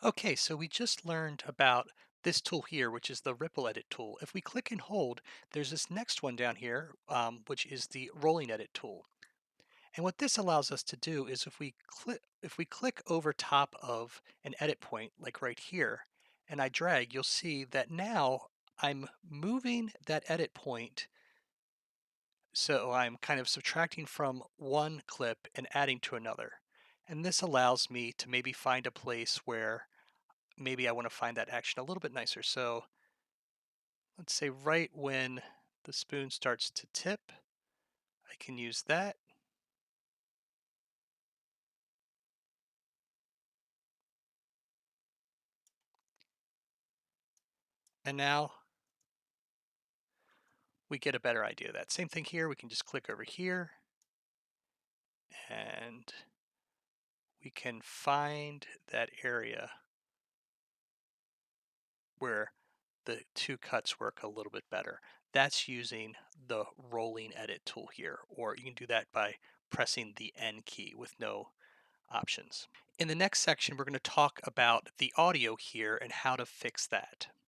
Okay, so we just learned about this tool here, which is the Ripple Edit tool. If we click and hold, there's this next one down here, which is the Rolling Edit tool. And what this allows us to do is if we click over top of an edit point, like right here, and I drag, you'll see that now I'm moving that edit point. So I'm kind of subtracting from one clip and adding to another. And this allows me to maybe find a place where maybe I want to find that action a little bit nicer. So let's say right when the spoon starts to tip, I can use that. And now we get a better idea of that. Same thing here. We can just click over here and we can find that area where the two cuts work a little bit better. That's using the rolling edit tool here, or you can do that by pressing the N key with no options. In the next section, we're going to talk about the audio here and how to fix that.